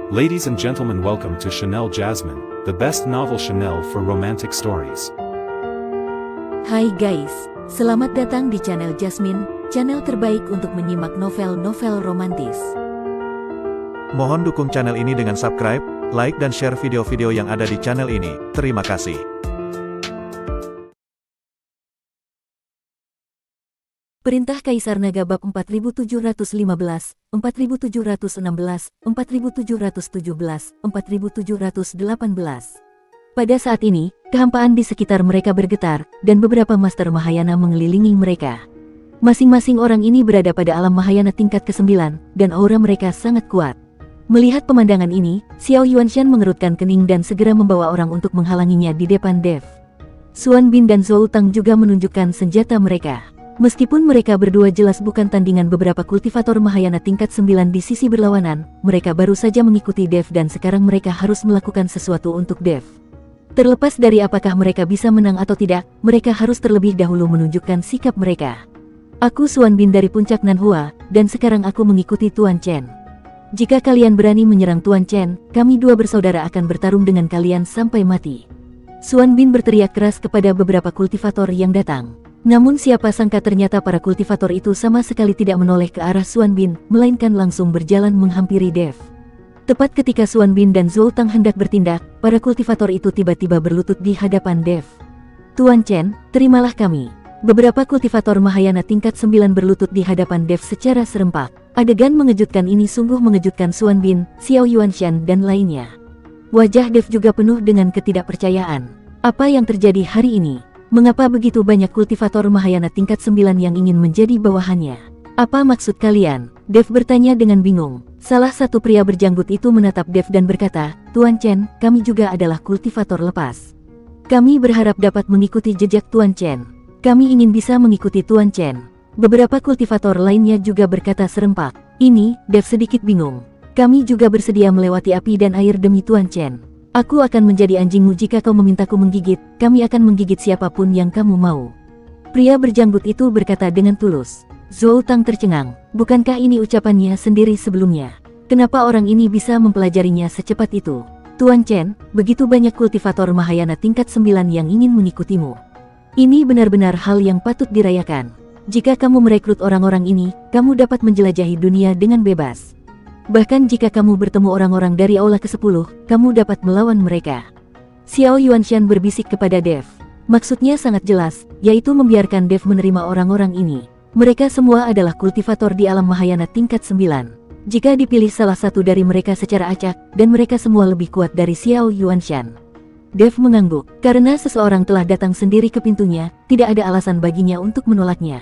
Ladies and gentlemen, welcome to Chanel Jasmine, the best novel Chanel for romantic stories. Hai guys, selamat datang di channel Jasmine, channel terbaik untuk menyimak novel-novel romantis. Mohon dukung channel ini dengan subscribe, like dan share video-video yang ada di channel ini. Terima kasih. Perintah Kaisar Naga bab 4715, 4716, 4717, 4718. Pada saat ini, kehampaan di sekitar mereka bergetar, dan beberapa master Mahayana mengelilingi mereka. Masing-masing orang ini berada pada alam Mahayana tingkat ke-9, dan aura mereka sangat kuat. Melihat pemandangan ini, Xiao Yuanshan mengerutkan kening dan segera membawa orang untuk menghalanginya di depan Dev. Xuan Bin dan Zhou Tang juga menunjukkan senjata mereka. Meskipun mereka berdua jelas bukan tandingan beberapa kultivator Mahayana tingkat 9 di sisi berlawanan, mereka baru saja mengikuti Dev dan sekarang mereka harus melakukan sesuatu untuk Dev. Terlepas dari apakah mereka bisa menang atau tidak, mereka harus terlebih dahulu menunjukkan sikap mereka. Aku Xuan Bin dari puncak Nanhua, dan sekarang aku mengikuti Tuan Chen. Jika kalian berani menyerang Tuan Chen, kami dua bersaudara akan bertarung dengan kalian sampai mati. Xuan Bin berteriak keras kepada beberapa kultivator yang datang. Namun siapa sangka ternyata para kultivator itu sama sekali tidak menoleh ke arah Xuan Bin, melainkan langsung berjalan menghampiri Dev. Tepat ketika Xuan Bin dan Zhou Tang hendak bertindak, para kultivator itu tiba-tiba berlutut di hadapan Dev. Tuan Chen, terimalah kami. Beberapa kultivator Mahayana tingkat 9 berlutut di hadapan Dev secara serempak. Adegan mengejutkan ini sungguh mengejutkan Xuan Bin, Xiao Yuanshan dan lainnya. Wajah Dev juga penuh dengan ketidakpercayaan. Apa yang terjadi hari ini? Mengapa begitu banyak kultivator Mahayana tingkat 9 yang ingin menjadi bawahannya? Apa maksud kalian? Dev bertanya dengan bingung. Salah satu pria berjanggut itu menatap Dev dan berkata, Tuan Chen, kami juga adalah kultivator lepas. Kami berharap dapat mengikuti jejak Tuan Chen. Kami ingin bisa mengikuti Tuan Chen. Beberapa kultivator lainnya juga berkata serempak. Ini, Dev sedikit bingung. Kami juga bersedia melewati api dan air demi Tuan Chen. Aku akan menjadi anjingmu jika kau memintaku menggigit, kami akan menggigit siapapun yang kamu mau. Pria berjanggut itu berkata dengan tulus. Zhou Tang tercengang, bukankah ini ucapannya sendiri sebelumnya? Kenapa orang ini bisa mempelajarinya secepat itu? Tuan Chen, begitu banyak kultivator Mahayana tingkat 9 yang ingin mengikutimu. Ini benar-benar hal yang patut dirayakan. Jika kamu merekrut orang-orang ini, kamu dapat menjelajahi dunia dengan bebas. Bahkan jika kamu bertemu orang-orang dari Aula ke-10, kamu dapat melawan mereka. Xiao Yuanshan berbisik kepada Dev. Maksudnya sangat jelas, yaitu membiarkan Dev menerima orang-orang ini. Mereka semua adalah kultivator di alam Mahayana tingkat 9. Jika dipilih salah satu dari mereka secara acak, dan mereka semua lebih kuat dari Xiao Yuanshan. Dev mengangguk, karena seseorang telah datang sendiri ke pintunya, tidak ada alasan baginya untuk menolaknya.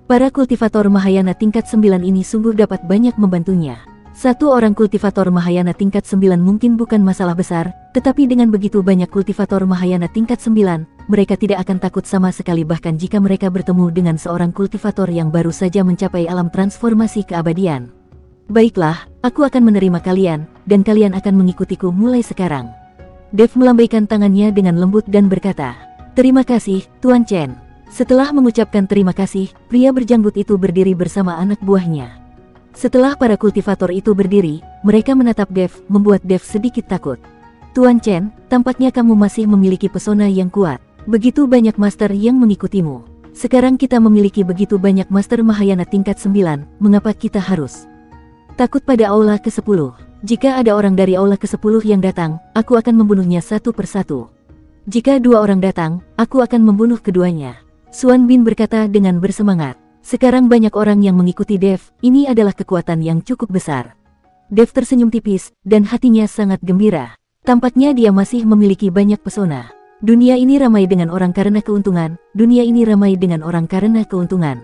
Para kultivator Mahayana tingkat 9 ini sungguh dapat banyak membantunya. Satu orang kultivator Mahayana tingkat 9 mungkin bukan masalah besar, tetapi dengan begitu banyak kultivator Mahayana tingkat 9, mereka tidak akan takut sama sekali bahkan jika mereka bertemu dengan seorang kultivator yang baru saja mencapai alam transformasi keabadian. Baiklah, aku akan menerima kalian, dan kalian akan mengikutiku mulai sekarang. Dev melambaikan tangannya dengan lembut dan berkata, Terima kasih, Tuan Chen. Setelah mengucapkan terima kasih, pria berjanggut itu berdiri bersama anak buahnya. Setelah para kultivator itu berdiri, mereka menatap Dev, membuat Dev sedikit takut. Tuan Chen, tampaknya kamu masih memiliki pesona yang kuat. Begitu banyak master yang mengikutimu. Sekarang kita memiliki begitu banyak master Mahayana tingkat 9, mengapa kita harus takut pada Aula ke-10? Jika ada orang dari Aula ke-10 yang datang, aku akan membunuhnya satu persatu. Jika dua orang datang, aku akan membunuh keduanya. Xuan Bin berkata dengan bersemangat. Sekarang banyak orang yang mengikuti Dev, ini adalah kekuatan yang cukup besar. Dev tersenyum tipis, dan hatinya sangat gembira. Tampaknya dia masih memiliki banyak pesona. Dunia ini ramai dengan orang karena keuntungan, dunia ini ramai dengan orang karena keuntungan.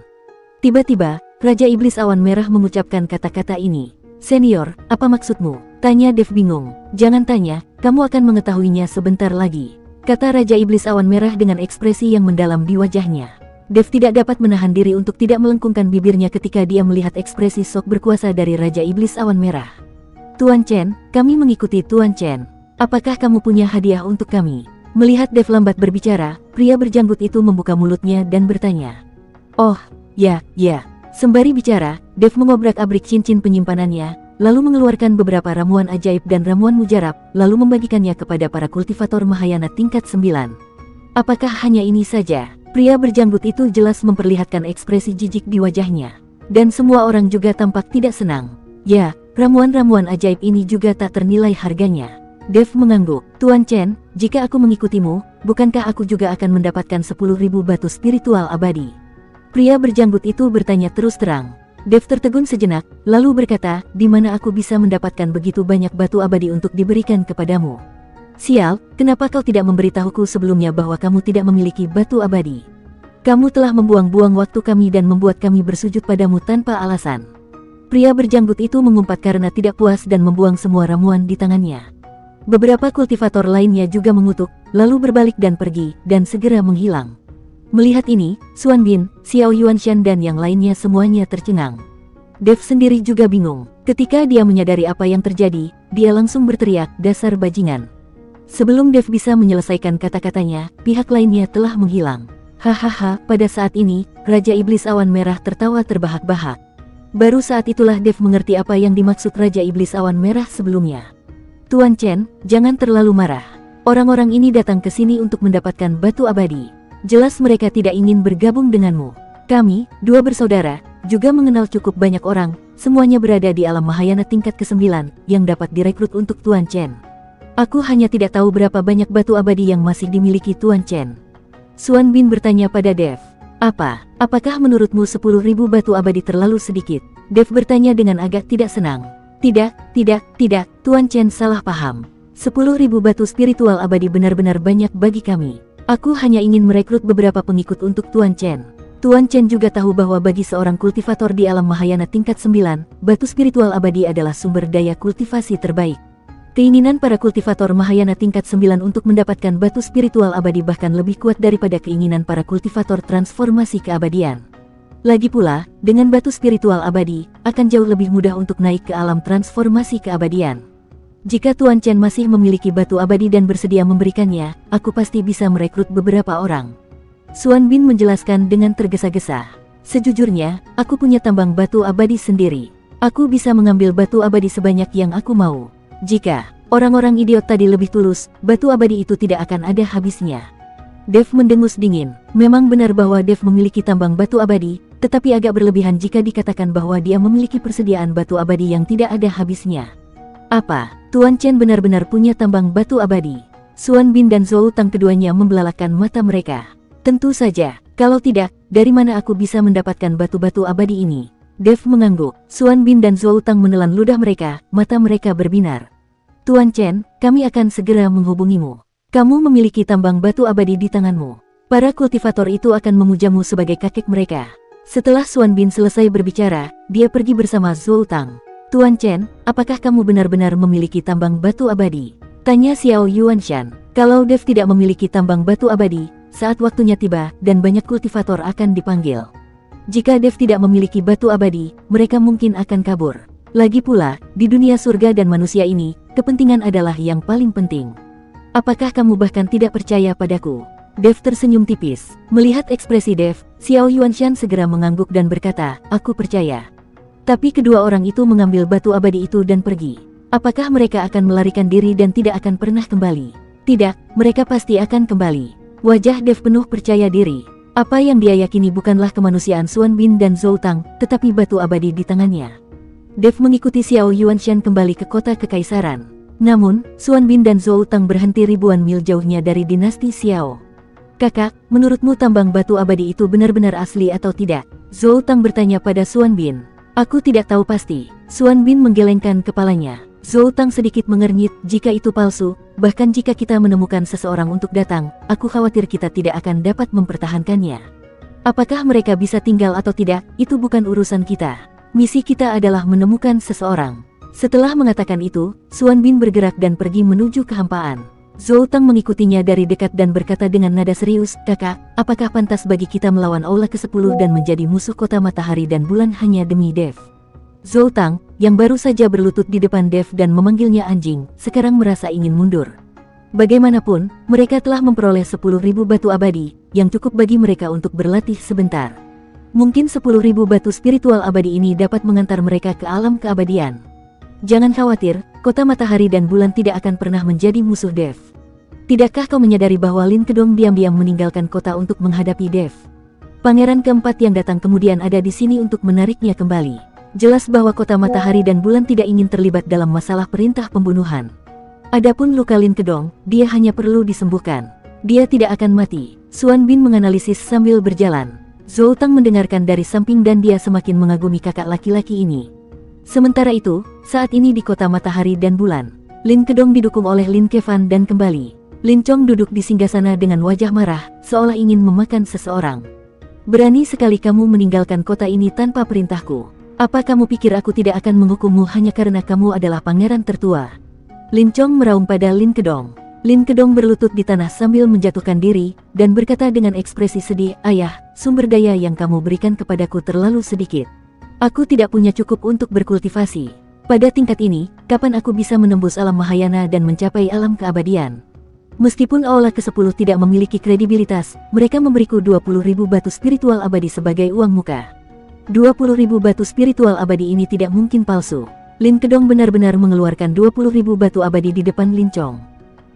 Tiba-tiba, Raja Iblis Awan Merah mengucapkan kata-kata ini. Senior, apa maksudmu? Tanya Dev bingung. Jangan tanya, kamu akan mengetahuinya sebentar lagi. Kata Raja Iblis Awan Merah dengan ekspresi yang mendalam di wajahnya. Dev tidak dapat menahan diri untuk tidak melengkungkan bibirnya ketika dia melihat ekspresi sok berkuasa dari Raja Iblis Awan Merah. Tuan Chen, kami mengikuti Tuan Chen. Apakah kamu punya hadiah untuk kami? Melihat Dev lambat berbicara, pria berjanggut itu membuka mulutnya dan bertanya. Oh, ya. Sembari bicara, Dev mengobrak-abrik cincin penyimpanannya, lalu mengeluarkan beberapa ramuan ajaib dan ramuan mujarab, lalu membagikannya kepada para kultivator Mahayana tingkat 9. Apakah hanya ini saja? Pria berjanggut itu jelas memperlihatkan ekspresi jijik di wajahnya. Dan semua orang juga tampak tidak senang. Ya, ramuan-ramuan ajaib ini juga tak ternilai harganya. Dev mengangguk. Tuan Chen, jika aku mengikutimu, bukankah aku juga akan mendapatkan 10.000 batu spiritual abadi? Pria berjanggut itu bertanya terus terang. Dev tertegun sejenak, lalu berkata, di mana aku bisa mendapatkan begitu banyak batu abadi untuk diberikan kepadamu? Sial, kenapa kau tidak memberitahuku sebelumnya bahwa kamu tidak memiliki batu abadi? Kamu telah membuang-buang waktu kami dan membuat kami bersujud padamu tanpa alasan. Pria berjanggut itu mengumpat karena tidak puas dan membuang semua ramuan di tangannya. Beberapa kultivator lainnya juga mengutuk, lalu berbalik dan pergi, dan segera menghilang. Melihat ini, Xuan Bin, Xiao Yuanshan dan yang lainnya semuanya tercengang. Dev sendiri juga bingung. Ketika dia menyadari apa yang terjadi, dia langsung berteriak, dasar bajingan. Sebelum Dev bisa menyelesaikan kata-katanya, pihak lainnya telah menghilang. Hahaha, pada saat ini, Raja Iblis Awan Merah tertawa terbahak-bahak. Baru saat itulah Dev mengerti apa yang dimaksud Raja Iblis Awan Merah sebelumnya. Tuan Chen, jangan terlalu marah. Orang-orang ini datang ke sini untuk mendapatkan batu abadi. Jelas mereka tidak ingin bergabung denganmu. Kami, dua bersaudara, juga mengenal cukup banyak orang, semuanya berada di alam Mahayana tingkat ke-9, yang dapat direkrut untuk Tuan Chen. Aku hanya tidak tahu berapa banyak batu abadi yang masih dimiliki Tuan Chen. Xuan Bin bertanya pada Dev. Apakah menurutmu 10.000 batu abadi terlalu sedikit? Dev bertanya dengan agak tidak senang. Tidak, Tuan Chen salah paham. 10.000 batu spiritual abadi benar-benar banyak bagi kami. Aku hanya ingin merekrut beberapa pengikut untuk Tuan Chen. Tuan Chen juga tahu bahwa bagi seorang kultivator di alam Mahayana tingkat 9, batu spiritual abadi adalah sumber daya kultivasi terbaik. Keinginan para kultivator Mahayana tingkat 9 untuk mendapatkan batu spiritual abadi bahkan lebih kuat daripada keinginan para kultivator transformasi keabadian. Lagi pula, dengan batu spiritual abadi, akan jauh lebih mudah untuk naik ke alam transformasi keabadian. Jika Tuan Chen masih memiliki batu abadi dan bersedia memberikannya, aku pasti bisa merekrut beberapa orang. Xuan Bin menjelaskan dengan tergesa-gesa. Sejujurnya, aku punya tambang batu abadi sendiri. Aku bisa mengambil batu abadi sebanyak yang aku mau. Jika orang-orang idiot tadi lebih tulus, batu abadi itu tidak akan ada habisnya. Dev mendengus dingin. Memang benar bahwa Dev memiliki tambang batu abadi, tetapi agak berlebihan jika dikatakan bahwa dia memiliki persediaan batu abadi yang tidak ada habisnya. Apa? Tuan Chen benar-benar punya tambang batu abadi? Xuan Bin dan Zhou Tang keduanya membelalakan mata mereka. Tentu saja, kalau tidak, dari mana aku bisa mendapatkan batu-batu abadi ini? Dev mengangguk. Xuan Bin dan Zhou Tang menelan ludah mereka, mata mereka berbinar. Tuan Chen, kami akan segera menghubungimu. Kamu memiliki tambang batu abadi di tanganmu. Para kultivator itu akan memujamu sebagai kakek mereka. Setelah Xuan Bin selesai berbicara, dia pergi bersama Zhou Tang. Tuan Chen, apakah kamu benar-benar memiliki tambang batu abadi? Tanya Xiao Yuanshan. Kalau Dev tidak memiliki tambang batu abadi, saat waktunya tiba, dan banyak kultivator akan dipanggil. Jika Dev tidak memiliki batu abadi, mereka mungkin akan kabur. Lagi pula, di dunia surga dan manusia ini, kepentingan adalah yang paling penting. Apakah kamu bahkan tidak percaya padaku? Dev tersenyum tipis. Melihat ekspresi Dev, Xiao Yuanshan segera mengangguk dan berkata, aku percaya. Tapi kedua orang itu mengambil batu abadi itu dan pergi. Apakah mereka akan melarikan diri dan tidak akan pernah kembali? Tidak, mereka pasti akan kembali. Wajah Dev penuh percaya diri. Apa yang dia yakini bukanlah kemanusiaan Xuan Bin dan Zhou Tang, tetapi batu abadi di tangannya. Dev mengikuti Xiao Yuanshan kembali ke kota kekaisaran. Namun, Xuan Bin dan Zhou Tang berhenti ribuan mil jauhnya dari dinasti Xiao. Kakak, menurutmu tambang batu abadi itu benar-benar asli atau tidak? Zhou Tang bertanya pada Xuan Bin. Aku tidak tahu pasti. Xuan Bin menggelengkan kepalanya. Zhou Tang sedikit mengernyit, jika itu palsu, bahkan jika kita menemukan seseorang untuk datang, aku khawatir kita tidak akan dapat mempertahankannya. Apakah mereka bisa tinggal atau tidak, itu bukan urusan kita. Misi kita adalah menemukan seseorang. Setelah mengatakan itu, Xuan Bin bergerak dan pergi menuju kehampaan. Zhou Tang mengikutinya dari dekat dan berkata dengan nada serius, kakak, apakah pantas bagi kita melawan Aula ke-10 dan menjadi musuh kota matahari dan bulan hanya demi Dev? Zhou Tang, yang baru saja berlutut di depan Dev dan memanggilnya anjing, sekarang merasa ingin mundur. Bagaimanapun, mereka telah memperoleh 10.000 batu abadi, yang cukup bagi mereka untuk berlatih sebentar. Mungkin 10.000 batu spiritual abadi ini dapat mengantar mereka ke alam keabadian. Jangan khawatir, kota matahari dan bulan tidak akan pernah menjadi musuh Dev. Tidakkah kau menyadari bahwa Lin Kedong diam-diam meninggalkan kota untuk menghadapi Dev? Pangeran keempat yang datang kemudian ada di sini untuk menariknya kembali. Jelas bahwa kota matahari dan bulan tidak ingin terlibat dalam masalah perintah pembunuhan. Adapun luka Lin Kedong, dia hanya perlu disembuhkan. Dia tidak akan mati. Xuan Bin menganalisis sambil berjalan. Zhou Tang mendengarkan dari samping dan dia semakin mengagumi kakak laki-laki ini. Sementara itu, saat ini di kota matahari dan bulan, Lin Kedong didukung oleh Lin Kevan dan kembali. Lin Chong duduk di singgasana dengan wajah marah, seolah ingin memakan seseorang. Berani sekali kamu meninggalkan kota ini tanpa perintahku. Apa kamu pikir aku tidak akan menghukummu hanya karena kamu adalah pangeran tertua? Lin Chong meraung pada Lin Kedong. Lin Kedong berlutut di tanah sambil menjatuhkan diri, dan berkata dengan ekspresi sedih, "Ayah, sumber daya yang kamu berikan kepadaku terlalu sedikit. Aku tidak punya cukup untuk berkultivasi. Pada tingkat ini, kapan aku bisa menembus alam Mahayana dan mencapai alam keabadian?" Meskipun Aula ke-10 tidak memiliki kredibilitas, mereka memberiku 20.000 batu spiritual abadi sebagai uang muka. 20.000 batu spiritual abadi ini tidak mungkin palsu. Lin Kedong benar-benar mengeluarkan 20.000 batu abadi di depan Lin Chong.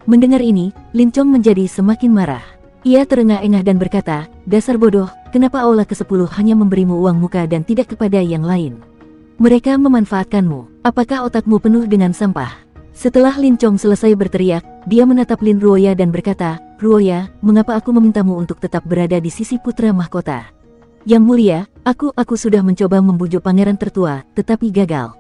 Mendengar ini, Lin Chong menjadi semakin marah. Ia terengah-engah dan berkata, "Dasar bodoh, kenapa Aula ke-10 hanya memberimu uang muka dan tidak kepada yang lain? Mereka memanfaatkanmu. Apakah otakmu penuh dengan sampah?" Setelah Lin Chong selesai berteriak, dia menatap Lin Ruoya dan berkata, "Ruoya, mengapa aku memintamu untuk tetap berada di sisi putra mahkota? Yang mulia, aku sudah mencoba membujuk pangeran tertua, tetapi gagal."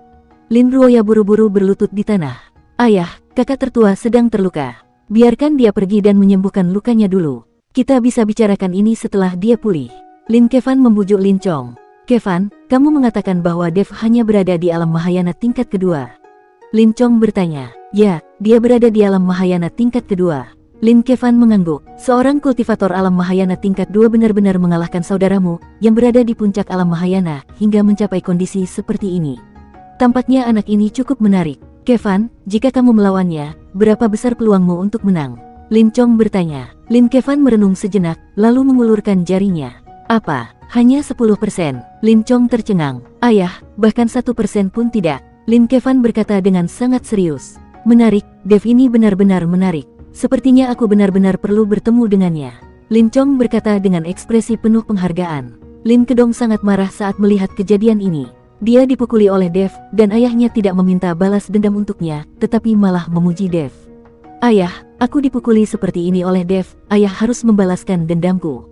Lin Ruoya buru-buru berlutut di tanah. "Ayah, kakak tertua sedang terluka. Biarkan dia pergi dan menyembuhkan lukanya dulu. Kita bisa bicarakan ini setelah dia pulih." Lin Kevan membujuk Lin Chong. "Kevan, kamu mengatakan bahwa Dev hanya berada di alam Mahayana tingkat kedua?" Lin Chong bertanya. "Ya, dia berada di alam Mahayana tingkat kedua." Lin Kevan mengangguk. "Seorang kultivator alam Mahayana tingkat 2 benar-benar mengalahkan saudaramu, yang berada di puncak alam Mahayana, hingga mencapai kondisi seperti ini. Tampaknya anak ini cukup menarik. Kevan, jika kamu melawannya, berapa besar peluangmu untuk menang?" Lin Chong bertanya. Lin Kevan merenung sejenak, lalu mengulurkan jarinya. "Apa? Hanya 10%? Lin Chong tercengang. "Ayah, bahkan 1% pun tidak." Lin Kevan berkata dengan sangat serius. "Menarik, Dev ini benar-benar menarik. Sepertinya aku benar-benar perlu bertemu dengannya." Lin Chong berkata dengan ekspresi penuh penghargaan. Lin Kedong sangat marah saat melihat kejadian ini. Dia dipukuli oleh Dev, dan ayahnya tidak meminta balas dendam untuknya, tetapi malah memuji Dev. "Ayah, aku dipukuli seperti ini oleh Dev, ayah harus membalaskan dendamku."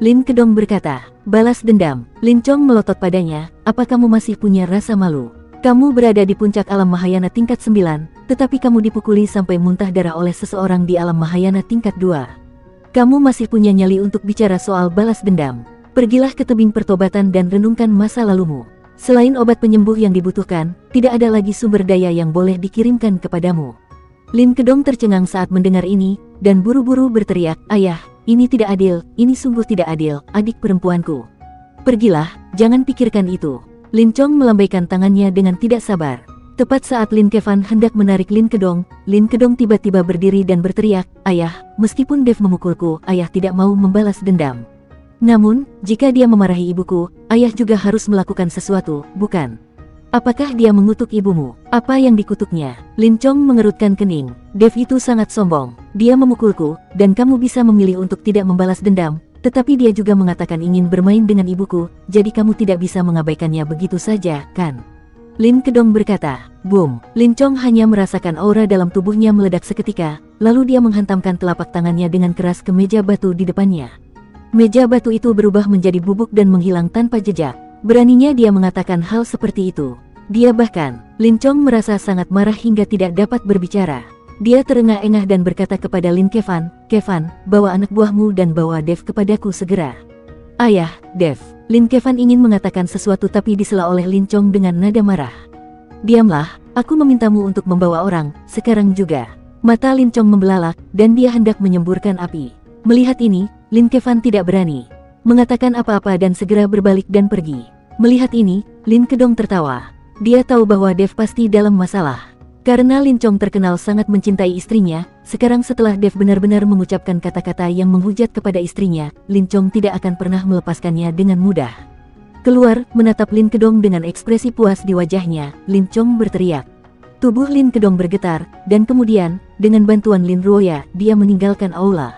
Lin Kedong berkata, "Balas dendam?" Lin Chong melotot padanya, "Apa kamu masih punya rasa malu? Kamu berada di puncak alam Mahayana tingkat 9, tetapi kamu dipukuli sampai muntah darah oleh seseorang di alam Mahayana tingkat 2. Kamu masih punya nyali untuk bicara soal balas dendam? Pergilah ke tebing pertobatan dan renungkan masa lalumu. Selain obat penyembuh yang dibutuhkan, tidak ada lagi sumber daya yang boleh dikirimkan kepadamu." Lin Kedong tercengang saat mendengar ini, dan buru-buru berteriak, "Ayah, ini tidak adil, ini sungguh tidak adil, adik perempuanku. Pergilah, jangan pikirkan itu." Lin Chong melambaikan tangannya dengan tidak sabar. Tepat saat Lin Kevan hendak menarik Lin Kedong tiba-tiba berdiri dan berteriak, "Ayah, meskipun Dev memukulku, ayah tidak mau membalas dendam. Namun, jika dia memarahi ibuku, ayah juga harus melakukan sesuatu, bukan? Apakah dia mengutuk ibumu? Apa yang dikutuknya?" Lin Chong mengerutkan kening. "Dev itu sangat sombong. Dia memukulku, dan kamu bisa memilih untuk tidak membalas dendam. Tetapi dia juga mengatakan ingin bermain dengan ibuku, jadi kamu tidak bisa mengabaikannya begitu saja, kan?" Lin Kedong berkata. Boom! Lin Chong hanya merasakan aura dalam tubuhnya meledak seketika, lalu dia menghantamkan telapak tangannya dengan keras ke meja batu di depannya. Meja batu itu berubah menjadi bubuk dan menghilang tanpa jejak. Beraninya dia mengatakan hal seperti itu. Lin Chong merasa sangat marah hingga tidak dapat berbicara. Dia terengah-engah dan berkata kepada Lin Kevan, "Kevan, bawa anak buahmu dan bawa Dev kepadaku segera." "Ayah, Dev." Lin Kevan ingin mengatakan sesuatu tapi disela oleh Lin Chong dengan nada marah. "Diamlah, aku memintamu untuk membawa orang, sekarang juga." Mata Lin Chong membelalak, dan dia hendak menyemburkan api. Melihat ini, Lin Kevan tidak berani mengatakan apa-apa dan segera berbalik dan pergi. Melihat ini, Lin Kedong tertawa. Dia tahu bahwa Dev pasti dalam masalah. Karena Lin Chong terkenal sangat mencintai istrinya, sekarang setelah Dev benar-benar mengucapkan kata-kata yang menghujat kepada istrinya, Lin Chong tidak akan pernah melepaskannya dengan mudah. Keluar, menatap Lin Kedong dengan ekspresi puas di wajahnya, Lin Chong berteriak, Tubuh Lin Kedong bergetar, dan kemudian, dengan bantuan Lin Ruoya, dia meninggalkan aula.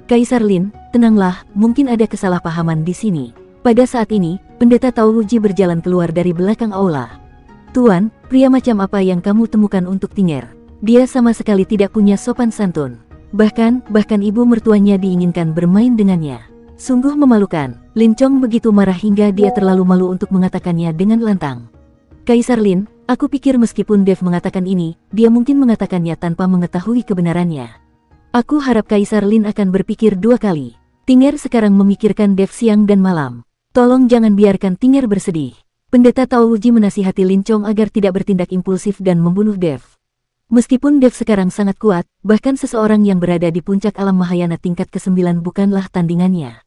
Kaisar Lin, tenanglah, mungkin ada kesalahpahaman di sini. Pada saat ini, Pendeta Tao Wuji berjalan keluar dari belakang aula. Tuan, pria macam apa yang kamu temukan untuk Tinger? Dia sama sekali tidak punya sopan santun. Bahkan ibu mertuanya diinginkan bermain dengannya. Sungguh memalukan. Lin Chong begitu marah hingga dia terlalu malu untuk mengatakannya dengan lantang. Kaisar Lin, aku pikir meskipun Dev mengatakan ini, dia mungkin mengatakannya tanpa mengetahui kebenarannya. Aku harap Kaisar Lin akan berpikir dua kali. Tinger sekarang memikirkan Dev siang dan malam. Tolong jangan biarkan Tinger bersedih. Pendeta Tao Wuji menasihati Lin Chong agar tidak bertindak impulsif dan membunuh Dev. Meskipun Dev sekarang sangat kuat, bahkan seseorang yang berada di puncak alam Mahayana tingkat ke-9 bukanlah tandingannya.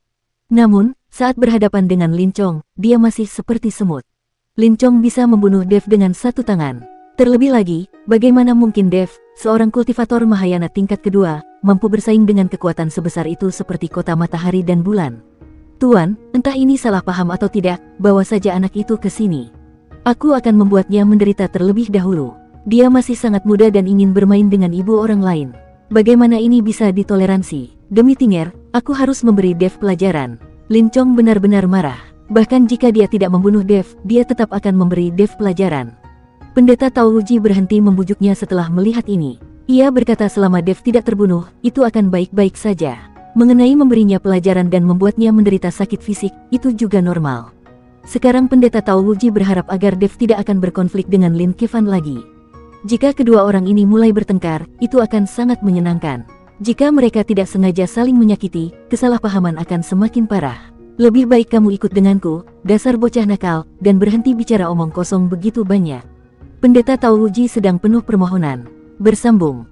Namun, saat berhadapan dengan Lin Chong, dia masih seperti semut. Lin Chong bisa membunuh Dev dengan satu tangan. Terlebih lagi, bagaimana mungkin Dev, seorang kultivator Mahayana tingkat kedua, mampu bersaing dengan kekuatan sebesar itu seperti kota matahari dan bulan? Tuan, entah ini salah paham atau tidak, bawa saja anak itu ke sini. Aku akan membuatnya menderita terlebih dahulu. Dia masih sangat muda dan ingin bermain dengan ibu orang lain. Bagaimana ini bisa ditoleransi? Demi Tinger, aku harus memberi Dev pelajaran. Lin Chong benar-benar marah. Bahkan jika dia tidak membunuh Dev, dia tetap akan memberi Dev pelajaran. Pendeta Tao Wuji berhenti membujuknya setelah melihat ini. Ia berkata selama Dev tidak terbunuh, itu akan baik-baik saja. Mengenai memberinya pelajaran dan membuatnya menderita sakit fisik, itu juga normal. Sekarang Pendeta Tao Wuji berharap agar Dev tidak akan berkonflik dengan Lin Kevan lagi. Jika kedua orang ini mulai bertengkar, itu akan sangat menyenangkan. Jika mereka tidak sengaja saling menyakiti, kesalahpahaman akan semakin parah. Lebih baik kamu ikut denganku, dasar bocah nakal, dan berhenti bicara omong kosong begitu banyak. Pendeta Tao Wuji sedang penuh permohonan. Bersambung.